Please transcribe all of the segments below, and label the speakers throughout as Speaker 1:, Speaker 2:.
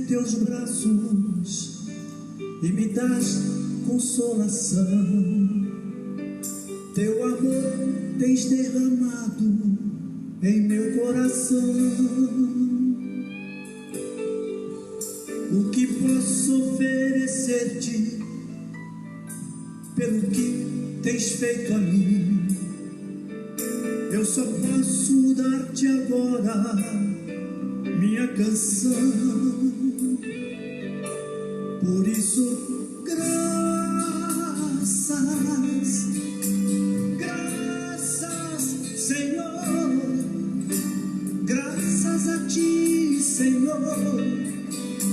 Speaker 1: teus braços e me das consolação. Teu amor tens derramado em meu coração. O que posso oferecer-te pelo que tens feito a mim? Eu só posso dar-te agora minha canção. Por isso, graças, Senhor, graças a ti, Senhor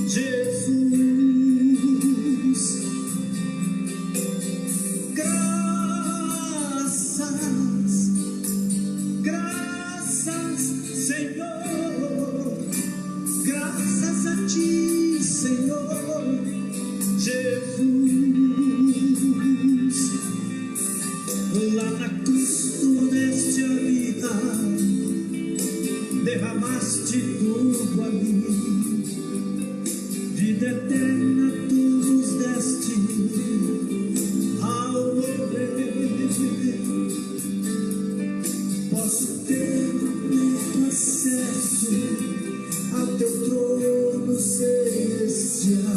Speaker 1: Jesus. Graças, Senhor, graças a ti, Senhor Jesus. Lá na cruz tu deste a vida, derramaste tudo a mim, vida eterna tu nos deste ao morrer. Posso ter pleno acesso ao teu trono celestial,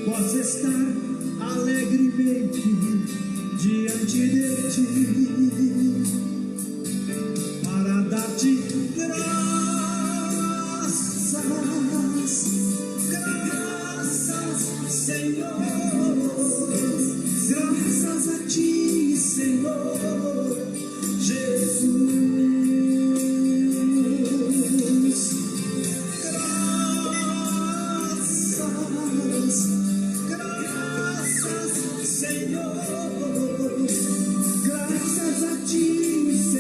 Speaker 1: posso estar alegremente diante de ti, para dar-te graças, Senhor, graças a ti, Senhor Jesus. Graças, Senhor, graças a ti, Senhor Jesus.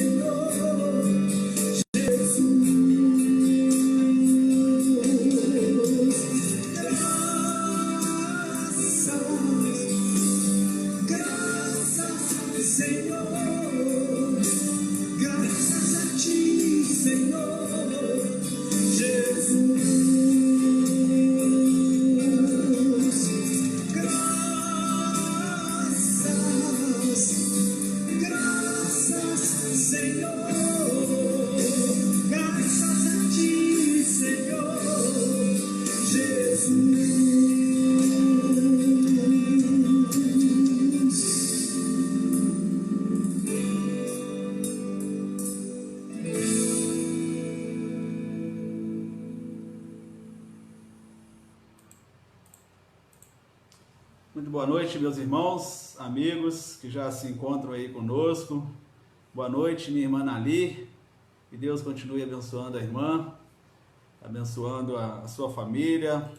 Speaker 1: Graças, Senhor, graças a ti, Senhor Jesus. Graças, Senhor, graças a ti, Senhor Jesus.
Speaker 2: Muito boa noite, meus irmãos, amigos que já se encontram aí conosco. Boa noite, minha irmã Nali. Que Deus continue abençoando a irmã, abençoando a sua família.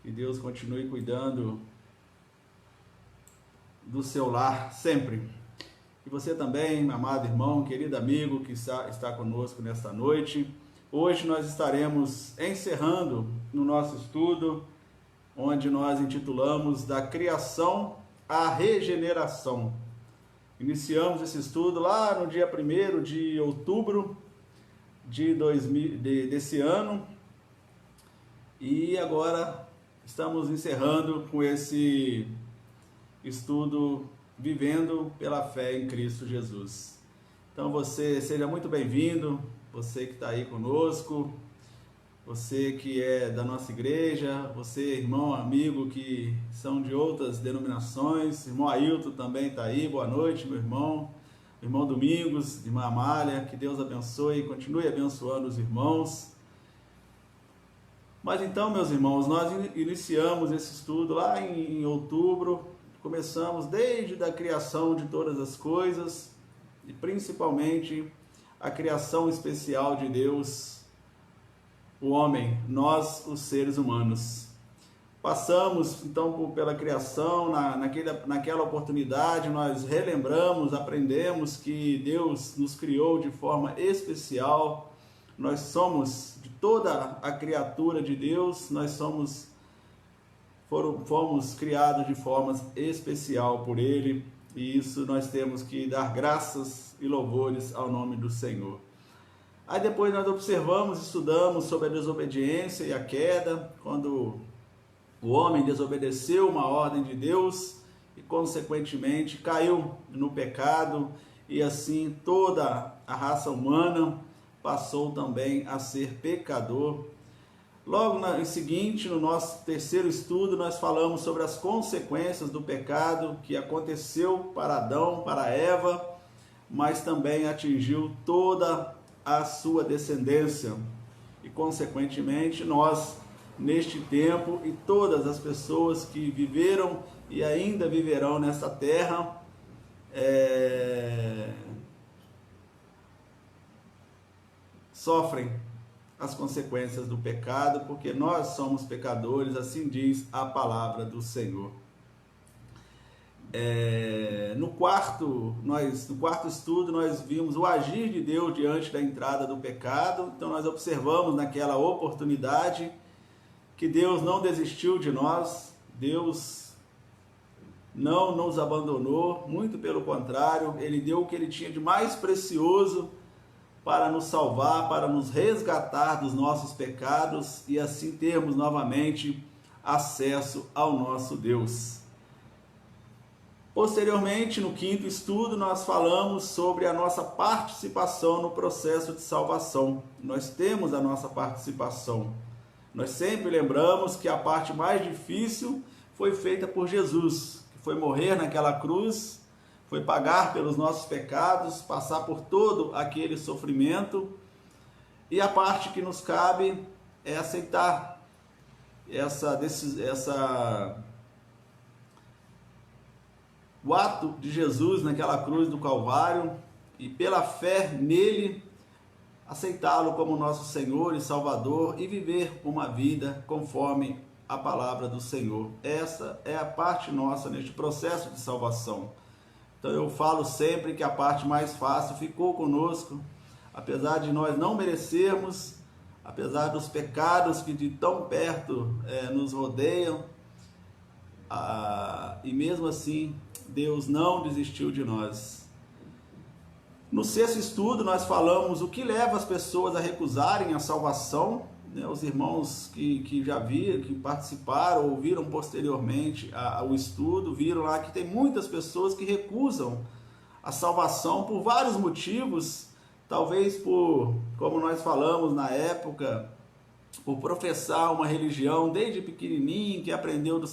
Speaker 2: Que Deus continue cuidando do seu lar sempre. E você também, meu amado irmão, querido amigo que está conosco nesta noite. Hoje nós estaremos encerrando no nosso estudo, onde nós intitulamos Da Criação à Regeneração. Iniciamos esse estudo lá no dia 1º de outubro desse ano, e agora estamos encerrando com esse estudo Vivendo pela Fé em Cristo Jesus. Então você seja muito bem-vindo, você que está aí conosco, você que é da nossa igreja, você, irmão, amigo que são de outras denominações, irmão Ailton também está aí, boa noite, meu irmão Domingos, irmã Amália, que Deus abençoe e continue abençoando os irmãos. Mas então, meus irmãos, nós iniciamos esse estudo lá em outubro, começamos desde a criação de todas as coisas, e principalmente a criação especial de Deus, o homem, nós, os seres humanos. Passamos então pela criação, naquela oportunidade nós relembramos, aprendemos que Deus nos criou de forma especial. Nós somos, de toda a criatura de Deus, nós fomos criados de forma especial por Ele, e isso nós temos que dar graças e louvores ao nome do Senhor. Aí depois nós observamos, estudamos sobre a desobediência e a queda, quando o homem desobedeceu uma ordem de Deus e consequentemente caiu no pecado, e assim toda a raça humana passou também a ser pecador. Logo em seguinte, no nosso terceiro estudo, nós falamos sobre as consequências do pecado que aconteceu para Adão, para Eva, mas também atingiu toda a sua descendência. E consequentemente, nós, neste tempo, e todas as pessoas que viveram e ainda viverão nesta terra, sofrem as consequências do pecado, porque nós somos pecadores, assim diz a palavra do Senhor. No quarto estudo, nós vimos o agir de Deus diante da entrada do pecado. Então nós observamos naquela oportunidade que Deus não desistiu de nós, Deus não nos abandonou, muito pelo contrário, Ele deu o que Ele tinha de mais precioso para nos salvar, para nos resgatar dos nossos pecados e assim termos novamente acesso ao nosso Deus. Posteriormente, no quinto estudo, nós falamos sobre a nossa participação no processo de salvação. Nós temos a nossa participação. Nós sempre lembramos que a parte mais difícil foi feita por Jesus, que foi morrer naquela cruz, foi pagar pelos nossos pecados, passar por todo aquele sofrimento, e a parte que nos cabe é aceitar o ato de Jesus naquela cruz do Calvário, e pela fé nele, aceitá-lo como nosso Senhor e Salvador e viver uma vida conforme a palavra do Senhor. Essa é a parte nossa neste processo de salvação. Então eu falo sempre que a parte mais fácil ficou conosco, apesar de nós não merecermos, apesar dos pecados que de tão perto nos rodeiam, e mesmo assim Deus não desistiu de nós. No sexto estudo nós falamos o que leva as pessoas a recusarem a salvação, né? Os irmãos que já viram, que participaram, ouviram posteriormente ao estudo, viram lá que tem muitas pessoas que recusam a salvação por vários motivos, talvez por, como nós falamos na época, por professar uma religião desde pequenininho, que aprendeu dos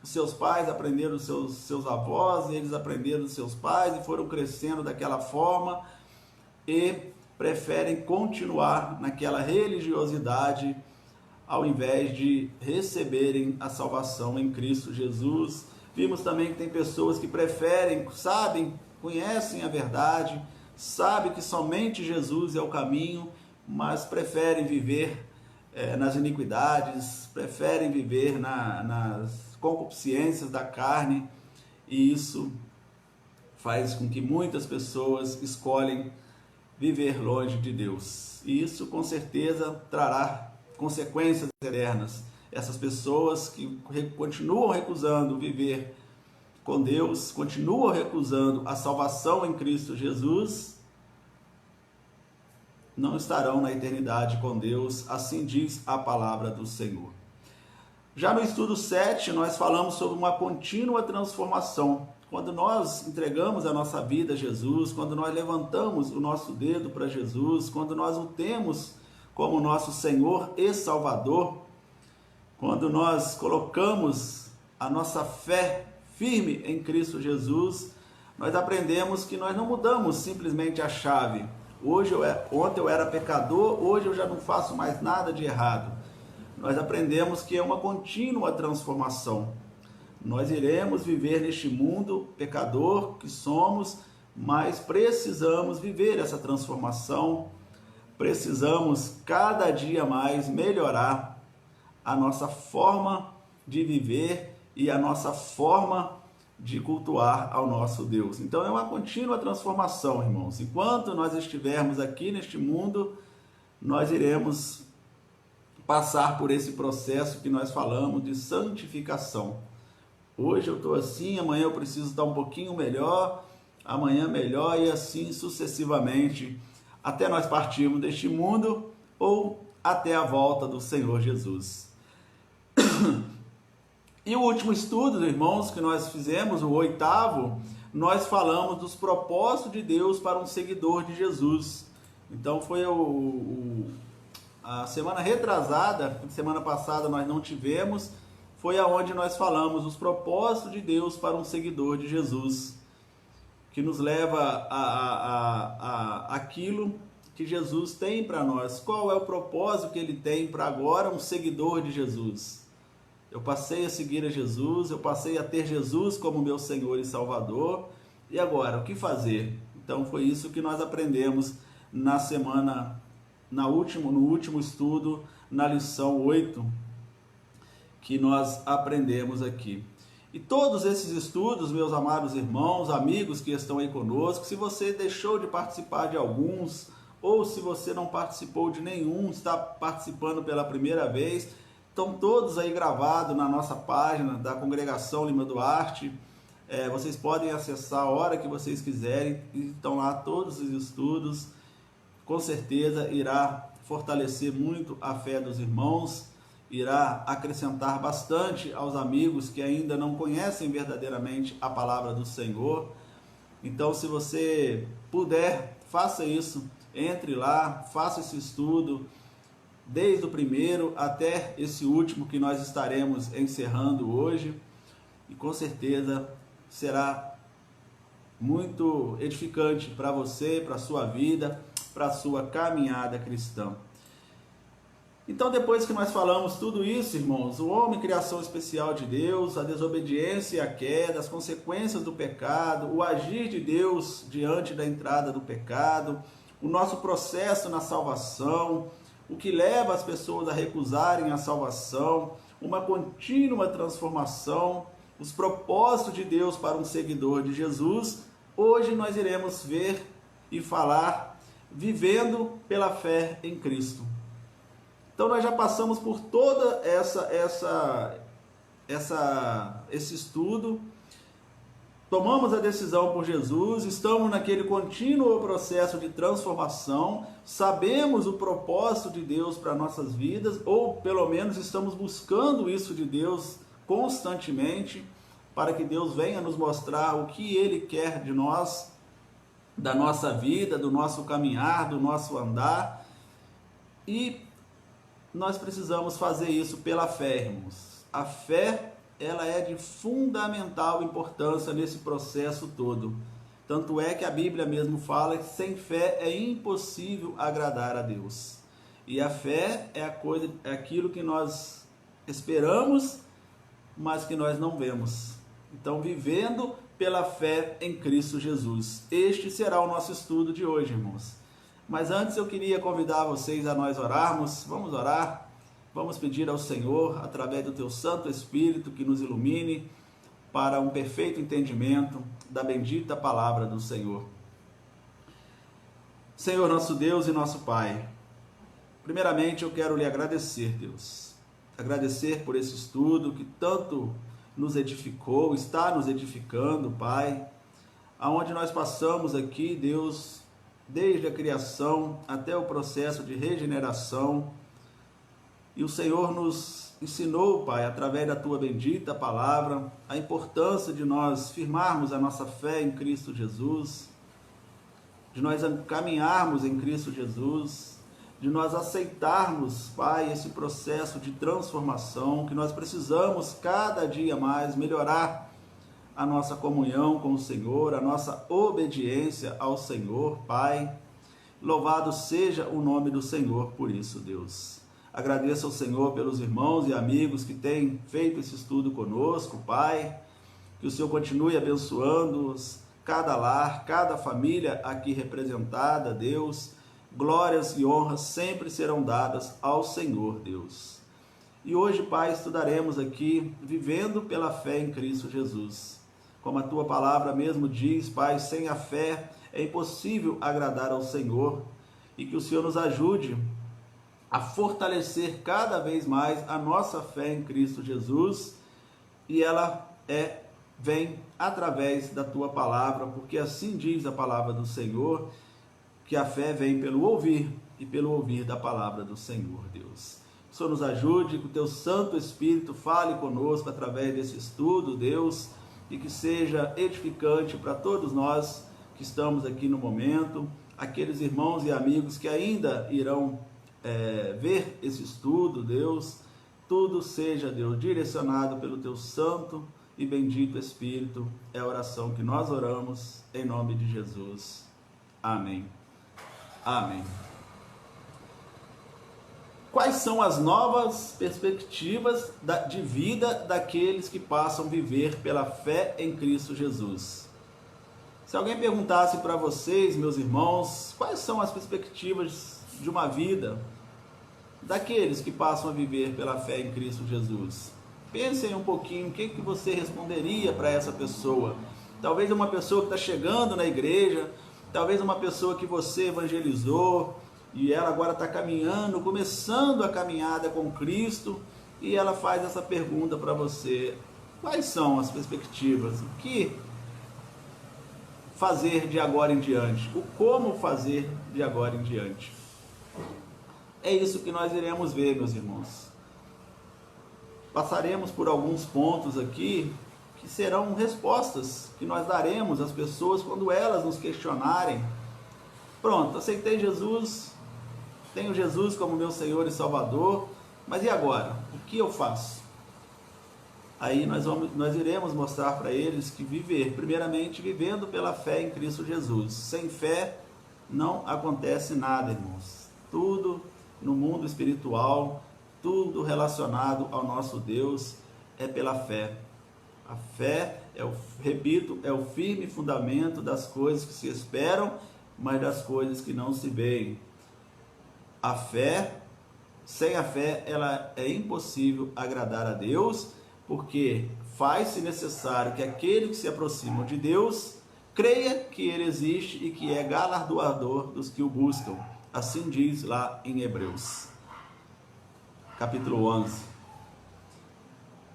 Speaker 2: seus pais, aprenderam dos seus avós, eles aprenderam dos seus pais e foram crescendo daquela forma e preferem continuar naquela religiosidade ao invés de receberem a salvação em Cristo Jesus. Vimos também que tem pessoas que preferem, sabem, conhecem a verdade, sabem que somente Jesus é o caminho, mas preferem viver nas iniquidades, preferem viver nas concupiscências da carne, e isso faz com que muitas pessoas escolhem viver longe de Deus. E isso com certeza trará consequências eternas. Essas pessoas que continuam recusando viver com Deus, continuam recusando a salvação em Cristo Jesus, não estarão na eternidade com Deus, assim diz a palavra do Senhor. Já no estudo 7, nós falamos sobre uma contínua transformação. Quando nós entregamos a nossa vida a Jesus, quando nós levantamos o nosso dedo para Jesus, quando nós o temos como nosso Senhor e Salvador, quando nós colocamos a nossa fé firme em Cristo Jesus, nós aprendemos que nós não mudamos simplesmente a chave. Ontem eu era pecador, hoje eu já não faço mais nada de errado. Nós aprendemos que é uma contínua transformação. Nós iremos viver neste mundo pecador que somos, mas precisamos viver essa transformação, precisamos cada dia mais melhorar a nossa forma de viver e a nossa forma de cultuar ao nosso Deus. Então é uma contínua transformação, irmãos. Enquanto nós estivermos aqui neste mundo, nós iremos passar por esse processo que nós falamos de santificação. Hoje eu estou assim, amanhã eu preciso estar um pouquinho melhor, amanhã melhor, e assim sucessivamente, até nós partirmos deste mundo ou até a volta do Senhor Jesus. E o último estudo, irmãos, que nós fizemos, o 8º, nós falamos dos propósitos de Deus para um seguidor de Jesus. Então foi a semana retrasada, semana passada nós não tivemos, foi aonde nós falamos os propósitos de Deus para um seguidor de Jesus, que nos leva a aquilo que Jesus tem para nós. Qual é o propósito que ele tem para agora um seguidor de Jesus? Eu passei a seguir a Jesus, eu passei a ter Jesus como meu Senhor e Salvador, e agora, o que fazer? Então foi isso que nós aprendemos no último estudo, na lição 8, que nós aprendemos aqui. E todos esses estudos, meus amados irmãos, amigos que estão aí conosco, se você deixou de participar de alguns, ou se você não participou de nenhum, está participando pela primeira vez, estão todos aí gravados na nossa página da Congregação Lima Duarte. Vocês podem acessar a hora que vocês quiserem, e estão lá todos os estudos. Com certeza irá fortalecer muito a fé dos irmãos, irá acrescentar bastante aos amigos que ainda não conhecem verdadeiramente a palavra do Senhor. Então, se você puder, faça isso, entre lá, faça esse estudo, desde o primeiro até esse último que nós estaremos encerrando hoje, e com certeza será muito edificante para você, para a sua vida, para a sua caminhada cristã. Então, depois que nós falamos tudo isso, irmãos, o homem, criação especial de Deus, a desobediência e a queda, as consequências do pecado, o agir de Deus diante da entrada do pecado, o nosso processo na salvação, o que leva as pessoas a recusarem a salvação, uma contínua transformação, os propósitos de Deus para um seguidor de Jesus, hoje nós iremos ver e falar vivendo pela fé em Cristo. Então nós já passamos por toda esse estudo, tomamos a decisão por Jesus, estamos naquele contínuo processo de transformação, sabemos o propósito de Deus para nossas vidas, ou pelo menos estamos buscando isso de Deus constantemente, para que Deus venha nos mostrar o que Ele quer de nós, da nossa vida, do nosso caminhar, do nosso andar. E nós precisamos fazer isso pela fé, irmãos. A fé, ela é de fundamental importância nesse processo todo. Tanto é que a Bíblia mesmo fala que sem fé é impossível agradar a Deus. E a fé é aquilo que nós esperamos, mas que nós não vemos. Então, vivendo pela fé em Cristo Jesus. Este será o nosso estudo de hoje, irmãos. Mas antes eu queria convidar vocês a nós orarmos. Vamos orar. Vamos pedir ao Senhor, através do Teu Santo Espírito, que nos ilumine para um perfeito entendimento da bendita palavra do Senhor. Senhor, nosso Deus e nosso Pai, primeiramente eu quero lhe agradecer, Deus. Agradecer por esse estudo que tanto nos edificou, está nos edificando, Pai, aonde nós passamos aqui, Deus, desde a criação até o processo de regeneração, e o Senhor nos ensinou, Pai, através da Tua bendita palavra, a importância de nós firmarmos a nossa fé em Cristo Jesus, de nós caminharmos em Cristo Jesus, de nós aceitarmos, Pai, esse processo de transformação, que nós precisamos cada dia mais melhorar a nossa comunhão com o Senhor, a nossa obediência ao Senhor, Pai. Louvado seja o nome do Senhor por isso, Deus. Agradeço ao Senhor pelos irmãos e amigos que têm feito esse estudo conosco, Pai. Que o Senhor continue abençoando-os, cada lar, cada família aqui representada, Deus. Glórias e honras sempre serão dadas ao Senhor, Deus. E hoje, Pai, estudaremos aqui, vivendo pela fé em Cristo Jesus. Como a Tua palavra mesmo diz, Pai, sem a fé é impossível agradar ao Senhor. E que o Senhor nos ajude a fortalecer cada vez mais a nossa fé em Cristo Jesus. E ela vem através da Tua palavra, porque assim diz a palavra do Senhor, que a fé vem pelo ouvir e pelo ouvir da palavra do Senhor Deus. Que o Senhor nos ajude, que o Teu Santo Espírito fale conosco através desse estudo, Deus, e que seja edificante para todos nós que estamos aqui no momento, aqueles irmãos e amigos que ainda irão ver esse estudo, Deus, tudo seja, Deus, direcionado pelo Teu Santo e bendito Espírito. É a oração que nós oramos em nome de Jesus. Amém. Amém. Quais são as novas perspectivas de vida daqueles que passam a viver pela fé em Cristo Jesus? Se alguém perguntasse para vocês, meus irmãos, quais são as perspectivas de uma vida daqueles que passam a viver pela fé em Cristo Jesus? Pensem um pouquinho, o que você responderia para essa pessoa? Talvez uma pessoa que está chegando na igreja, talvez uma pessoa que você evangelizou, e ela agora está caminhando, começando a caminhada com Cristo, e ela faz essa pergunta para você: quais são as perspectivas? O que fazer de agora em diante? O como fazer de agora em diante? É isso que nós iremos ver, meus irmãos. Passaremos por alguns pontos aqui, que serão respostas que nós daremos às pessoas quando elas nos questionarem. Pronto, aceitei Jesus, tenho Jesus como meu Senhor e Salvador, mas e agora? O que eu faço? Aí nós iremos mostrar para eles que primeiramente vivendo pela fé em Cristo Jesus. Sem fé não acontece nada, irmãos. Tudo no mundo espiritual, tudo relacionado ao nosso Deus é pela fé. A fé, repito, é o firme fundamento das coisas que se esperam, mas das coisas que não se veem. A fé, sem a fé, ela é impossível agradar a Deus, porque faz-se necessário que aquele que se aproxima de Deus creia que Ele existe e que é galardoador dos que o buscam. Assim diz lá em Hebreus, capítulo 11.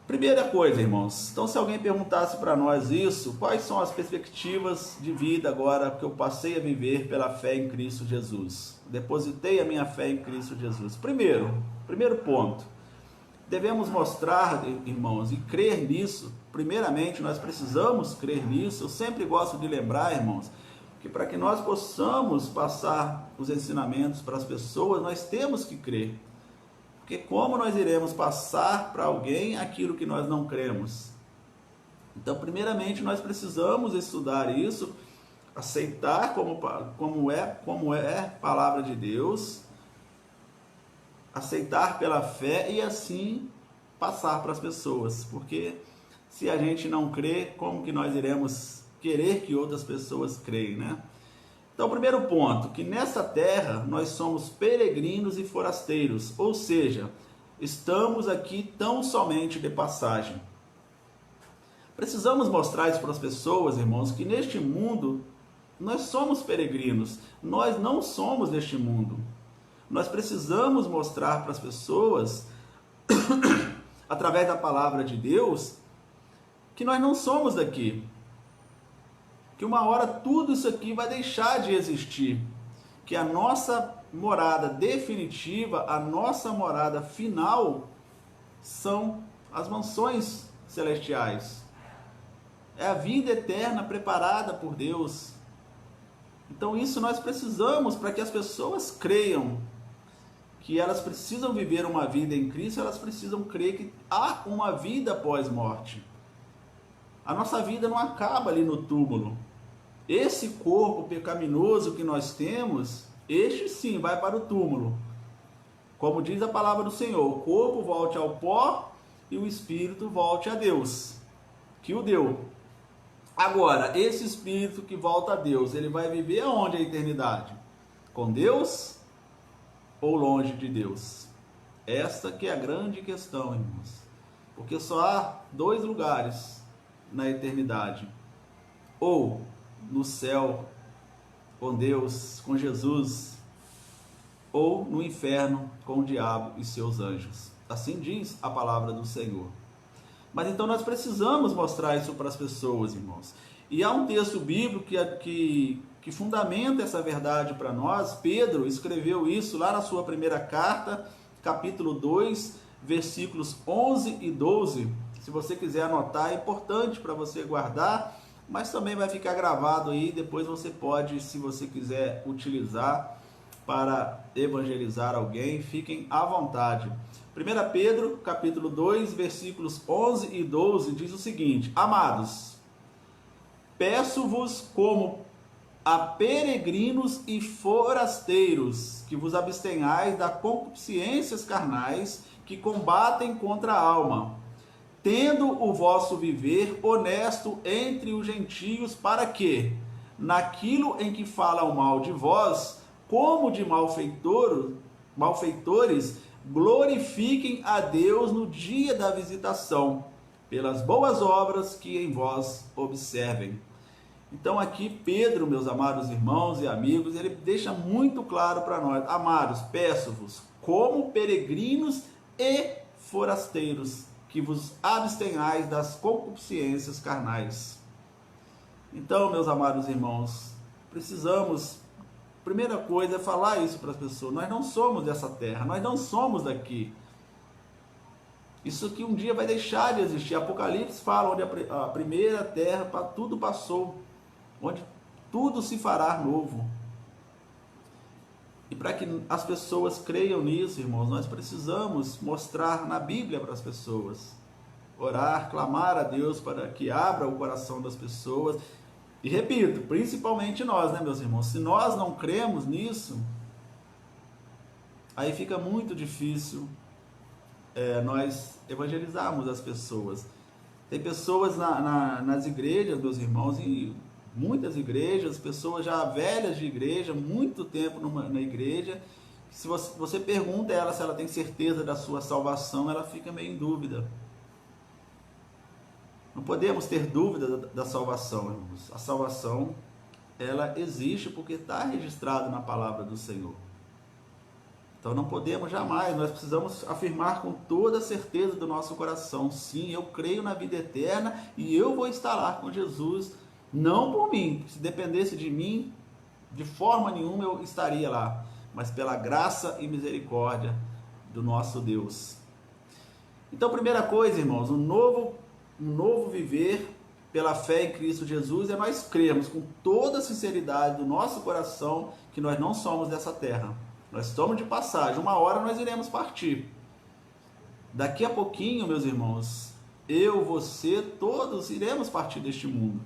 Speaker 2: Primeira coisa, irmãos, então se alguém perguntasse para nós isso, quais são as perspectivas de vida agora que eu passei a viver pela fé em Cristo Jesus? Depositei a minha fé em Cristo Jesus. Primeiro ponto, devemos mostrar, irmãos, e crer nisso. Primeiramente, nós precisamos crer nisso. Eu sempre gosto de lembrar, irmãos, que para que nós possamos passar os ensinamentos para as pessoas, nós temos que crer. Porque como nós iremos passar para alguém aquilo que nós não cremos? Então, primeiramente, nós precisamos estudar isso, aceitar como é palavra de Deus, aceitar pela fé e assim passar para as pessoas. Porque se a gente não crê, como que nós iremos querer que outras pessoas creiam, né? Então, primeiro ponto, que nessa terra nós somos peregrinos e forasteiros, ou seja, estamos aqui tão somente de passagem. Precisamos mostrar isso para as pessoas, irmãos, que neste mundo nós somos peregrinos, nós não somos deste mundo. Nós precisamos mostrar para as pessoas, através da palavra de Deus, que nós não somos daqui. Que uma hora tudo isso aqui vai deixar de existir, que a nossa morada definitiva, a nossa morada final, são as mansões celestiais, é a vida eterna preparada por Deus. Então isso nós precisamos para que as pessoas creiam, que elas precisam viver uma vida em Cristo, elas precisam crer que há uma vida após morte. A nossa vida não acaba ali no túmulo. Esse corpo pecaminoso que nós temos, este sim vai para o túmulo. Como diz a palavra do Senhor, o corpo volte ao pó e o espírito volte a Deus, que o deu. Agora, esse espírito que volta a Deus, ele vai viver aonde a eternidade? Com Deus ou longe de Deus? Esta que é a grande questão, irmãos. Porque só há dois lugares na eternidade: ou no céu com Deus, com Jesus, ou no inferno com o diabo e seus anjos. Assim diz a palavra do Senhor. Mas então nós precisamos mostrar isso para as pessoas, irmãos. E há um texto bíblico que que fundamenta essa verdade para nós. Pedro escreveu isso lá na sua primeira carta, capítulo 2, versículos 11 e 12. Se você quiser anotar, é importante para você guardar, mas também vai ficar gravado aí, depois você pode, se você quiser utilizar para evangelizar alguém, fiquem à vontade. 1 Pedro, capítulo 2, versículos 11 e 12, diz o seguinte: Amados, peço-vos como a peregrinos e forasteiros, que vos abstenhais das concupiscências carnais que combatem contra a alma, tendo o vosso viver honesto entre os gentios, para que, naquilo em que falam mal de vós, como de malfeitores, glorifiquem a Deus no dia da visitação, pelas boas obras que em vós observem. Então aqui Pedro, meus amados irmãos e amigos, ele deixa muito claro para nós: amados, peço-vos como peregrinos e forasteiros, que vos abstenhais das concupiscências carnais. Então, meus amados irmãos, precisamos, primeira coisa é falar isso para as pessoas: nós não somos dessa terra, nós não somos daqui. Isso aqui um dia vai deixar de existir. Apocalipse fala onde a primeira terra, tudo passou, onde tudo se fará novo. E para que as pessoas creiam nisso, irmãos, nós precisamos mostrar na Bíblia para as pessoas, orar, clamar a Deus para que abra o coração das pessoas. E repito, principalmente nós, né, meus irmãos? Se nós não cremos nisso, aí fica muito difícil nós evangelizarmos as pessoas. Tem pessoas nas igrejas, meus irmãos, e muitas igrejas, pessoas já velhas de igreja, muito tempo na igreja, se você pergunta a ela se ela tem certeza da sua salvação, ela fica meio em dúvida. Não podemos ter dúvida da salvação, irmãos. A salvação, ela existe porque está registrado na palavra do Senhor. Então não podemos jamais, nós precisamos afirmar com toda a certeza do nosso coração: sim, eu creio na vida eterna e eu vou estar lá com Jesus, não por mim, se dependesse de mim, de forma nenhuma eu estaria lá, mas pela graça e misericórdia do nosso Deus. Então, primeira coisa, irmãos, um novo viver pela fé em Cristo Jesus é nós crermos com toda a sinceridade do nosso coração que nós não somos dessa terra. Nós estamos de passagem, uma hora nós iremos partir. Daqui a pouquinho, meus irmãos, eu, você, todos iremos partir deste mundo.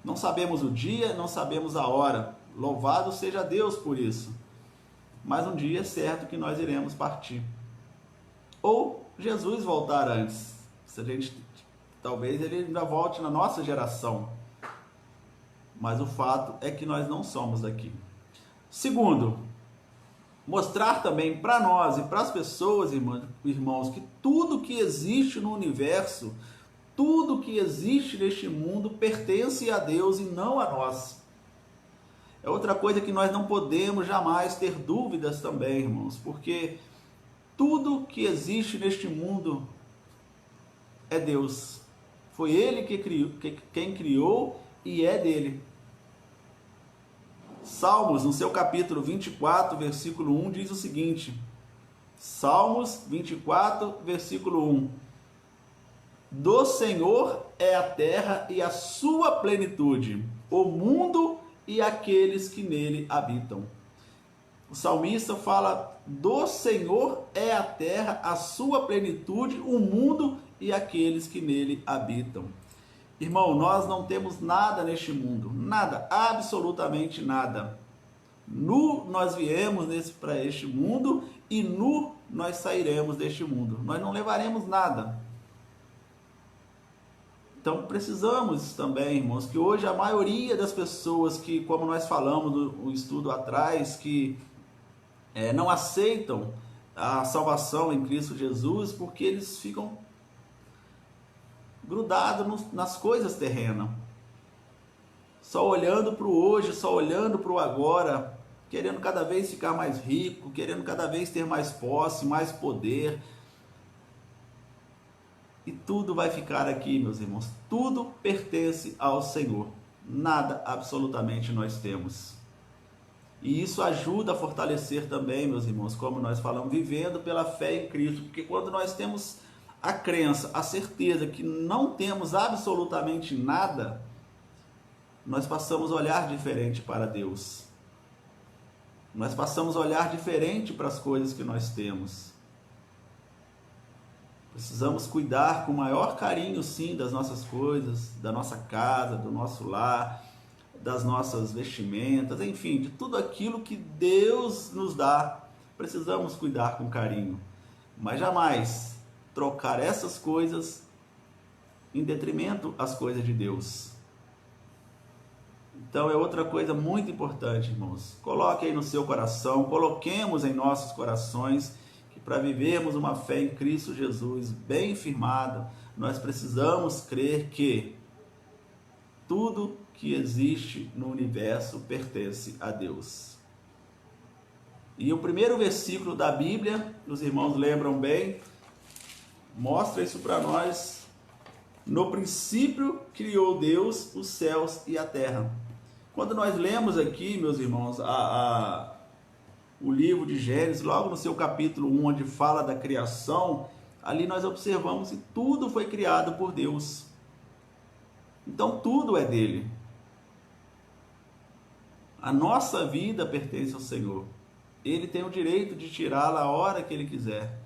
Speaker 2: Não sabemos o dia, não sabemos a hora. Louvado seja Deus por isso. Mas um dia é certo que nós iremos partir. Ou Jesus voltar antes. Talvez ele ainda volte na nossa geração. Mas o fato é que nós não somos daqui. Segundo, mostrar também para nós e para as pessoas, irmãos, que tudo que existe no universo, tudo que existe neste mundo pertence a Deus e não a nós. É outra coisa que nós não podemos jamais ter dúvidas também, irmãos, porque tudo que existe neste mundo é Deus. Foi Ele quem criou e é dele. Salmos, no seu capítulo 24, versículo 1, diz o seguinte: Salmos 24, versículo 1: Do Senhor é a terra e a sua plenitude, o mundo e aqueles que nele habitam. O salmista fala: do Senhor é a terra, a sua plenitude, o mundo e aqueles que nele habitam. Irmão, nós não temos nada neste mundo, nada, absolutamente nada. Nu nós viemos para este mundo e nu nós sairemos deste mundo. Nós não levaremos nada. Então precisamos também, irmãos, que hoje a maioria das pessoas que, como nós falamos no estudo atrás, que não aceitam a salvação em Cristo Jesus, porque eles ficam grudados nas coisas terrenas, só olhando para o hoje, só olhando para o agora, querendo cada vez ficar mais rico, querendo cada vez ter mais posse, mais poder. E tudo vai ficar aqui, meus irmãos, tudo pertence ao Senhor. nada absolutamente nós temos. E isso ajuda a fortalecer também, meus irmãos, como nós falamos, vivendo pela fé em Cristo, porque quando nós temos a crença, a certeza que não temos absolutamente nada, nós passamos a olhar diferente para Deus. Nós passamos a olhar diferente para as coisas que nós temos. Precisamos cuidar com maior carinho, sim, das nossas coisas, da nossa casa, do nosso lar, das nossas vestimentas, enfim, de tudo aquilo que Deus nos dá. Precisamos cuidar com carinho, mas jamais trocar essas coisas em detrimento às coisas de Deus. Então é outra coisa muito importante, irmãos. Coloque aí no seu coração, coloquemos em nossos corações que para vivermos uma fé em Cristo Jesus bem firmada, nós precisamos crer que tudo que existe no universo pertence a Deus. E o primeiro versículo da Bíblia, os irmãos lembram bem, mostra isso para nós. No princípio criou Deus os céus e a terra. Quando nós lemos aqui, meus irmãos, o livro de Gênesis, logo no seu capítulo 1, onde fala da criação, ali nós observamos que tudo foi criado por Deus. Então tudo é dele. A nossa vida pertence ao Senhor. Ele tem o direito de tirá-la a hora que Ele quiser.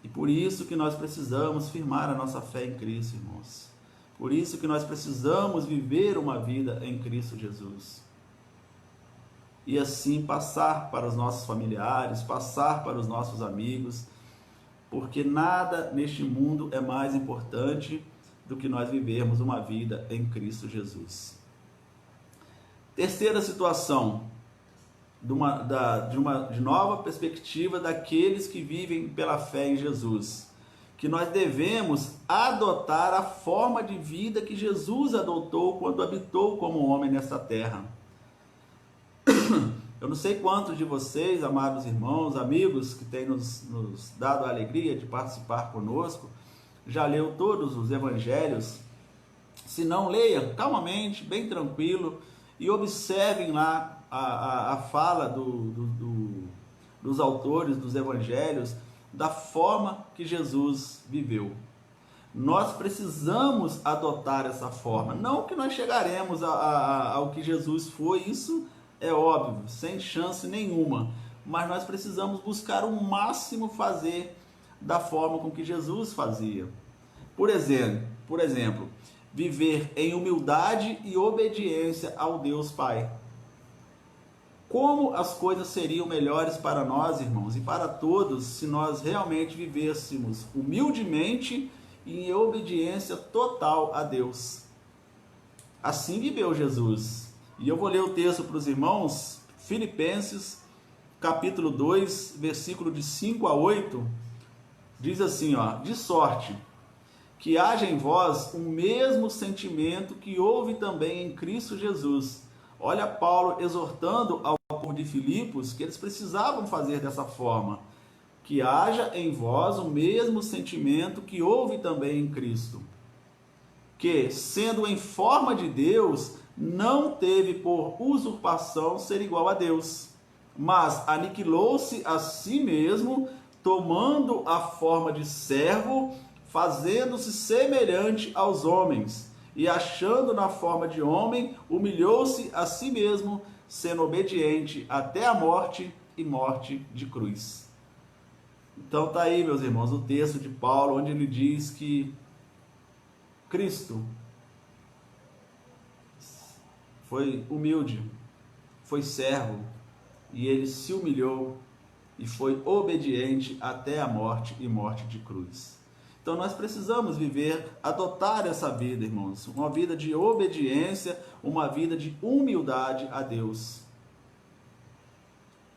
Speaker 2: E por isso que nós precisamos firmar a nossa fé em Cristo, irmãos. Por isso que nós precisamos viver uma vida em Cristo Jesus. E assim passar para os nossos familiares, passar para os nossos amigos, porque nada neste mundo é mais importante do que nós vivermos uma vida em Cristo Jesus. Terceira situação, de nova perspectiva daqueles que vivem pela fé em Jesus, que nós devemos adotar a forma de vida que Jesus adotou quando habitou como homem nesta terra. Eu não sei quantos de vocês, amados irmãos, amigos, que têm nos dado a alegria de participar conosco, já leu todos os evangelhos. Se não, leia calmamente, bem tranquilo, e observem lá a fala dos autores dos evangelhos, da forma que Jesus viveu. Nós precisamos adotar essa forma, não que nós chegaremos ao que Jesus foi, isso é óbvio, sem chance nenhuma, mas nós precisamos buscar o máximo fazer da forma com que Jesus fazia. Por exemplo, viver em humildade e obediência ao Deus Pai. Como as coisas seriam melhores para nós, irmãos, e para todos, se nós realmente vivêssemos humildemente e em obediência total a Deus. Assim viveu Jesus. E eu vou ler o texto para os irmãos, Filipenses, capítulo 2, versículo de 5 a 8, diz assim, de sorte que haja em vós o mesmo sentimento que houve também em Cristo Jesus. Olha Paulo exortando ao povo de Filipos que eles precisavam fazer dessa forma. Que haja em vós o mesmo sentimento que houve também em Cristo. Que, sendo em forma de Deus, não teve por usurpação ser igual a Deus, mas aniquilou-se a si mesmo, tomando a forma de servo, fazendo-se semelhante aos homens, e achando na forma de homem, humilhou-se a si mesmo, sendo obediente até a morte e morte de cruz. Então está aí, meus irmãos, o texto de Paulo, onde ele diz que Cristo foi humilde, foi servo, e ele se humilhou e foi obediente até a morte e morte de cruz. Então nós precisamos adotar essa vida, irmãos, uma vida de obediência, uma vida de humildade a Deus.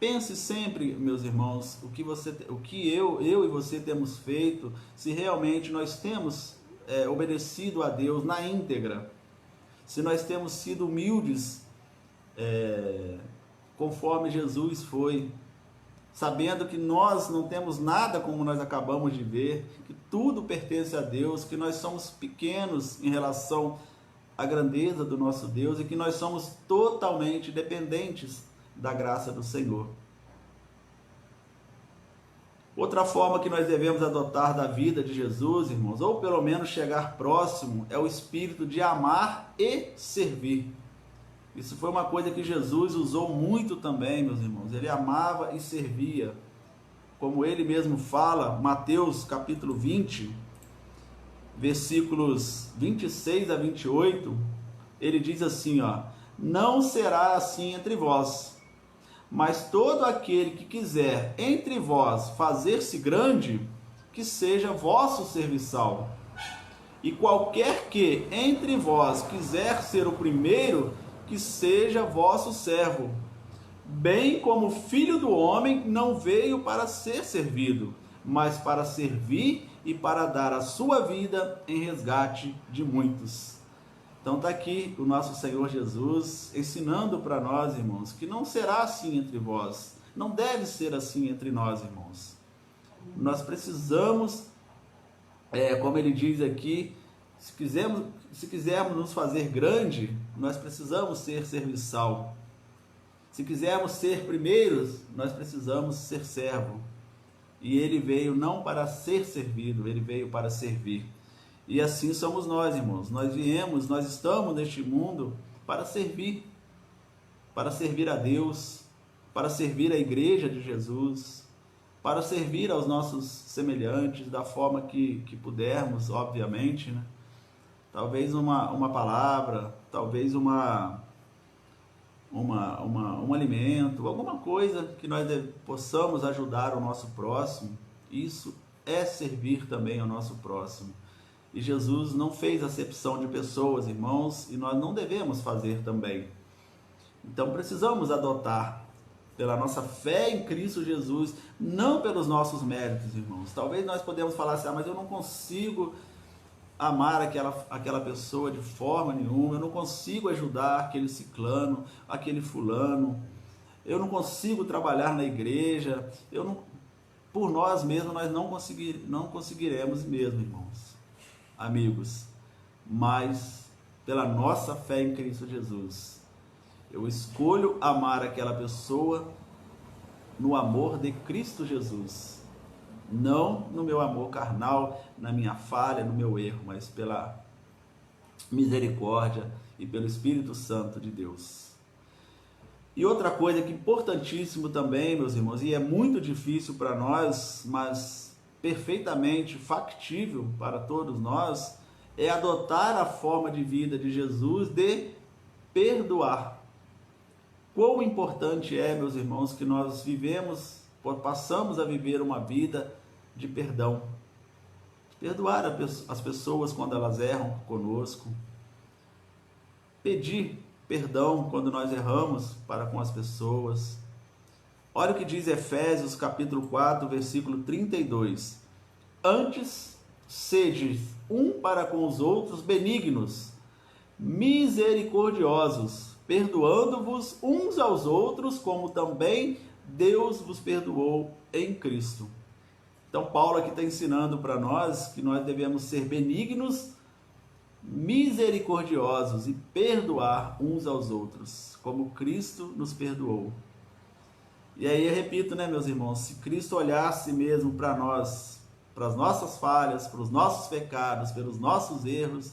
Speaker 2: Pense sempre, meus irmãos, o que eu e você temos feito, se realmente nós temos obedecido a Deus na íntegra, se nós temos sido humildes, conforme Jesus foi, sabendo que nós não temos nada como nós acabamos de ver, que tudo pertence a Deus, que nós somos pequenos em relação a grandeza do nosso Deus e que nós somos totalmente dependentes da graça do Senhor. Outra forma que nós devemos adotar da vida de Jesus, irmãos, ou pelo menos chegar próximo, é o espírito de amar e servir. Isso foi uma coisa que Jesus usou muito também, meus irmãos. Ele amava e servia. Como ele mesmo fala, Mateus capítulo 20, versículos 26 a 28, ele diz assim, ó: não será assim entre vós, mas todo aquele que quiser entre vós fazer-se grande, que seja vosso serviçal. E qualquer que entre vós quiser ser o primeiro, que seja vosso servo. Bem como o Filho do Homem não veio para ser servido, mas para servir e para dar a sua vida em resgate de muitos. Então está aqui o nosso Senhor Jesus ensinando para nós, irmãos, que não será assim entre vós, não deve ser assim entre nós, irmãos. Nós precisamos, como ele diz aqui, se quisermos nos fazer grande, nós precisamos ser serviçal. Se quisermos ser primeiros, nós precisamos ser servo. E ele veio não para ser servido, ele veio para servir. E assim somos nós, irmãos. Nós estamos neste mundo para servir a Deus, para servir a igreja de Jesus, para servir aos nossos semelhantes da forma que pudermos, obviamente, né? Talvez uma palavra, talvez um alimento, alguma coisa que nós possamos ajudar o nosso próximo. Isso é servir também ao nosso próximo. E Jesus não fez acepção de pessoas, irmãos, e nós não devemos fazer também. Então precisamos adotar pela nossa fé em Cristo Jesus, não pelos nossos méritos, irmãos. Talvez nós podemos falar assim, mas eu não consigo amar aquela pessoa de forma nenhuma, eu não consigo ajudar aquele ciclano, aquele fulano, eu não consigo trabalhar na igreja, por nós mesmos nós não conseguiremos mesmo, irmãos, amigos, mas pela nossa fé em Cristo Jesus, eu escolho amar aquela pessoa no amor de Cristo Jesus, não no meu amor carnal, na minha falha, no meu erro, mas pela misericórdia e pelo Espírito Santo de Deus. E outra coisa que é importantíssimo também, meus irmãos, e é muito difícil para nós, mas perfeitamente factível para todos nós, é adotar a forma de vida de Jesus de perdoar. Quão importante é, meus irmãos, que nós passamos a viver uma vida de perdão. Perdoar as pessoas quando elas erram conosco. Pedir perdão quando nós erramos para com as pessoas. Olha o que diz Efésios capítulo 4, versículo 32. Antes, sede um para com os outros benignos, misericordiosos, perdoando-vos uns aos outros, como também Deus vos perdoou em Cristo. Então Paulo aqui está ensinando para nós que nós devemos ser benignos, misericordiosos e perdoar uns aos outros, como Cristo nos perdoou. E aí eu repito, né, meus irmãos, se Cristo olhasse mesmo para nós, para as nossas falhas, para os nossos pecados, pelos nossos erros,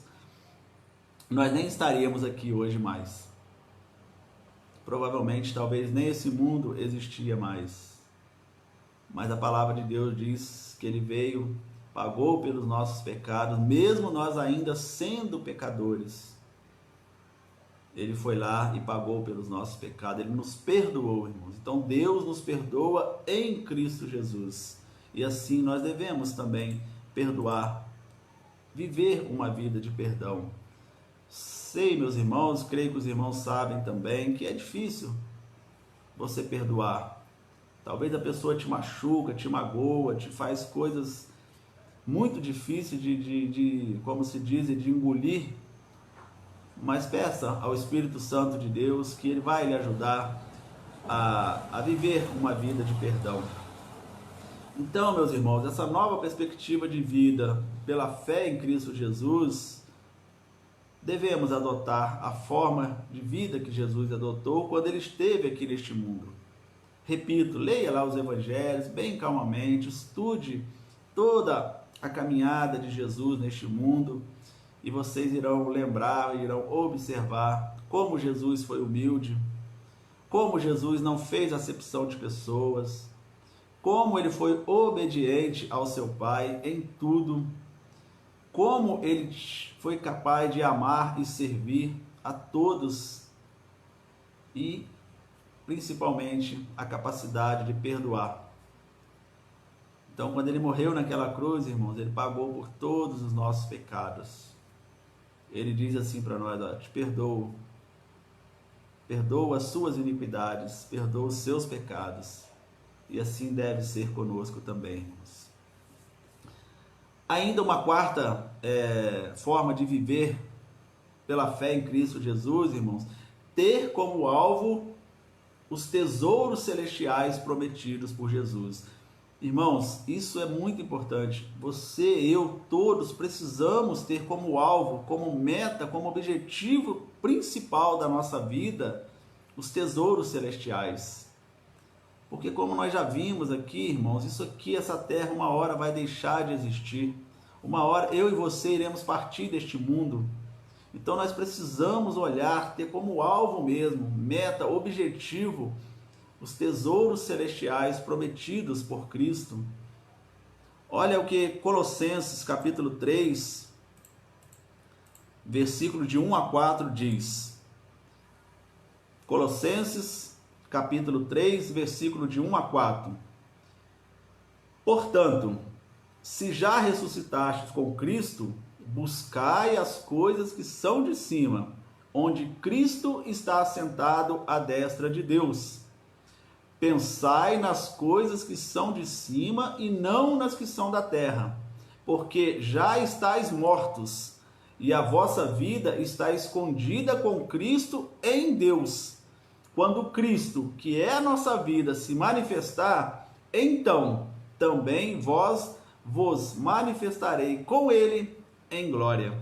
Speaker 2: nós nem estaríamos aqui hoje mais. Provavelmente, talvez nem esse mundo existia mais. Mas a palavra de Deus diz que ele veio, pagou pelos nossos pecados, mesmo nós ainda sendo pecadores. Ele foi lá e pagou pelos nossos pecados, ele nos perdoou, irmãos. Então Deus nos perdoa em Cristo Jesus. E assim nós devemos também perdoar, viver uma vida de perdão. Sei, meus irmãos, creio que os irmãos sabem também que é difícil você perdoar. Talvez a pessoa te machuca, te magoa, te faz coisas muito difíceis como se diz, de engolir. Mas peça ao Espírito Santo de Deus que ele vai lhe ajudar a viver uma vida de perdão. Então, meus irmãos, essa nova perspectiva de vida pela fé em Cristo Jesus devemos adotar a forma de vida que Jesus adotou quando ele esteve aqui neste mundo. Repito, leia lá os evangelhos bem calmamente, estude toda a caminhada de Jesus neste mundo e vocês irão lembrar, irão observar como Jesus foi humilde, como Jesus não fez acepção de pessoas, como ele foi obediente ao seu Pai em tudo, como ele foi capaz de amar e servir a todos e principalmente a capacidade de perdoar. Então, quando ele morreu naquela cruz, irmãos, ele pagou por todos os nossos pecados. Ele diz assim para nós: ó, te perdoo, perdoa as suas iniquidades, perdoa os seus pecados. E assim deve ser conosco também, irmãos. Ainda uma quarta forma de viver pela fé em Cristo Jesus, irmãos, ter como alvo os tesouros celestiais prometidos por Jesus. Irmãos, isso é muito importante. Você, eu, todos precisamos ter como alvo, como meta, como objetivo principal da nossa vida, os tesouros celestiais. Porque como nós já vimos aqui, irmãos, isso aqui, essa terra, uma hora vai deixar de existir. Uma hora eu e você iremos partir deste mundo. Então nós precisamos olhar, ter como alvo mesmo, meta, objetivo, os tesouros celestiais prometidos por Cristo. Olha o que Colossenses capítulo 3, versículo de 1 a 4 diz. Colossenses capítulo 3, versículo de 1 a 4. Portanto, se já ressuscitastes com Cristo, buscai as coisas que são de cima, onde Cristo está assentado à destra de Deus. Pensai nas coisas que são de cima e não nas que são da terra, porque já estáis mortos, e a vossa vida está escondida com Cristo em Deus. Quando Cristo, que é a nossa vida, se manifestar, então também vos manifestarei com Ele em glória.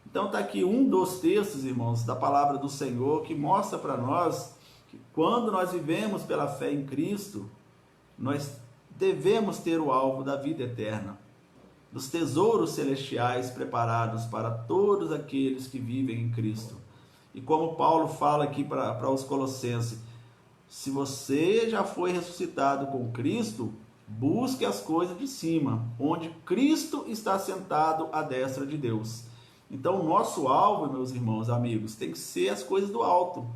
Speaker 2: Então está aqui um dos textos, irmãos, da palavra do Senhor, que mostra para nós que quando nós vivemos pela fé em Cristo, nós devemos ter o alvo da vida eterna, dos tesouros celestiais preparados para todos aqueles que vivem em Cristo. E como Paulo fala aqui para os Colossenses, se você já foi ressuscitado com Cristo, busque as coisas de cima, onde Cristo está sentado à destra de Deus. Então, o nosso alvo, meus irmãos, amigos, tem que ser as coisas do alto.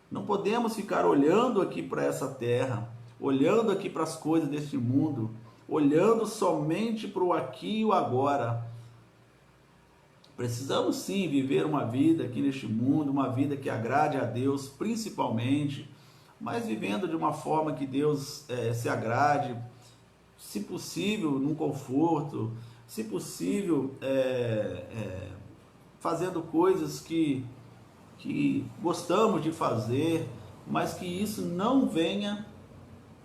Speaker 2: Não podemos ficar olhando aqui para essa terra, olhando aqui para as coisas deste mundo, olhando somente para o aqui e o agora. Precisamos sim viver uma vida aqui neste mundo, uma vida que agrade a Deus principalmente, mas vivendo de uma forma que Deus se agrade, se possível num conforto, se possível fazendo coisas que gostamos de fazer, mas que isso não venha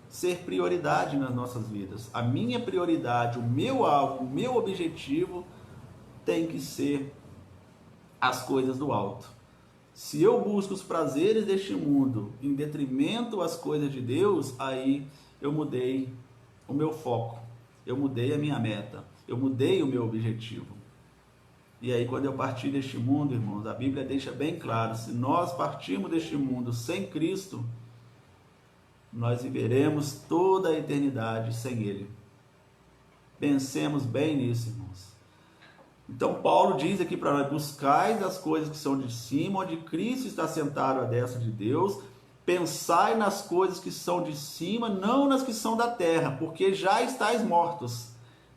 Speaker 2: ser prioridade nas nossas vidas. A minha prioridade, o meu alvo, o meu objetivo tem que ser as coisas do alto. Se eu busco os prazeres deste mundo em detrimento às coisas de Deus, aí eu mudei o meu foco, eu mudei a minha meta, eu mudei o meu objetivo. E aí quando eu partir deste mundo, irmãos, a Bíblia deixa bem claro, se nós partirmos deste mundo sem Cristo, nós viveremos toda a eternidade sem Ele. Pensemos bem nisso, irmãos. Então Paulo diz aqui para nós: buscais as coisas que são de cima, onde Cristo está sentado à destra de Deus. Pensai nas coisas que são de cima, não nas que são da terra, porque já estáis mortos.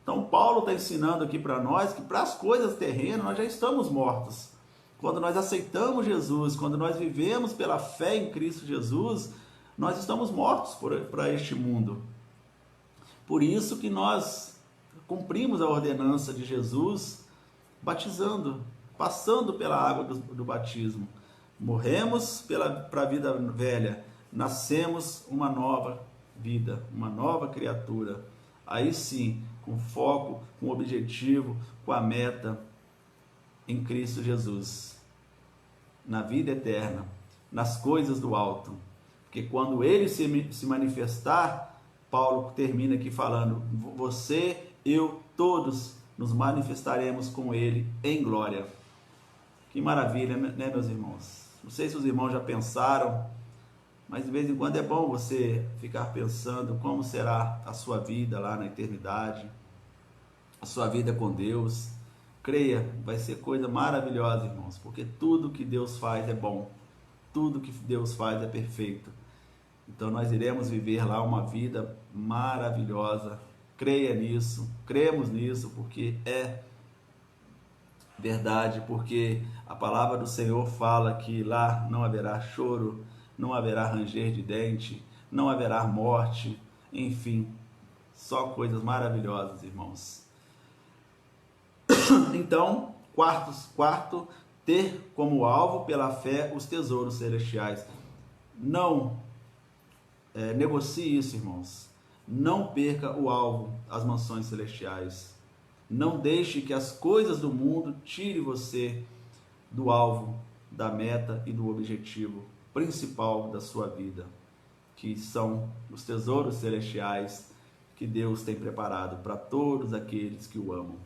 Speaker 2: Então Paulo está ensinando aqui para nós que para as coisas terrenas nós já estamos mortos. Quando nós aceitamos Jesus, quando nós vivemos pela fé em Cristo Jesus, nós estamos mortos para este mundo. Por isso que nós cumprimos a ordenança de Jesus, batizando, passando pela água do batismo. Morremos para a vida velha, nascemos uma nova vida, uma nova criatura. Aí sim, com foco, com objetivo, com a meta em Cristo Jesus, na vida eterna, nas coisas do alto. Porque quando ele se manifestar, Paulo termina aqui falando, você, eu, todos nos manifestaremos com ele em glória. Que maravilha, né, meus irmãos? Não sei se os irmãos já pensaram, mas de vez em quando é bom você ficar pensando como será a sua vida lá na eternidade, a sua vida com Deus. Creia, vai ser coisa maravilhosa, irmãos, porque tudo que Deus faz é bom, tudo que Deus faz é perfeito. Então nós iremos viver lá uma vida maravilhosa. Creia nisso, cremos nisso, porque é verdade, porque a palavra do Senhor fala que lá não haverá choro, não haverá ranger de dente, não haverá morte, enfim, só coisas maravilhosas, irmãos. Então, quarto, ter como alvo pela fé os tesouros celestiais. Não negocie isso, irmãos. Não perca o alvo, as mansões celestiais. Não deixe que as coisas do mundo tire você do alvo, da meta e do objetivo principal da sua vida, que são os tesouros celestiais que Deus tem preparado para todos aqueles que o amam.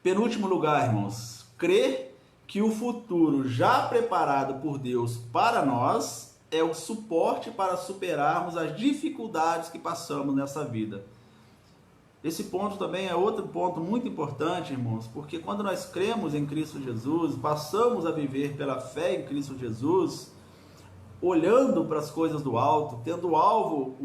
Speaker 2: Penúltimo lugar, irmãos, crer que o futuro já preparado por Deus para nós é o suporte para superarmos as dificuldades que passamos nessa vida. Esse ponto também é outro ponto muito importante, irmãos, porque quando nós cremos em Cristo Jesus, passamos a viver pela fé em Cristo Jesus, olhando para as coisas do alto, tendo alvo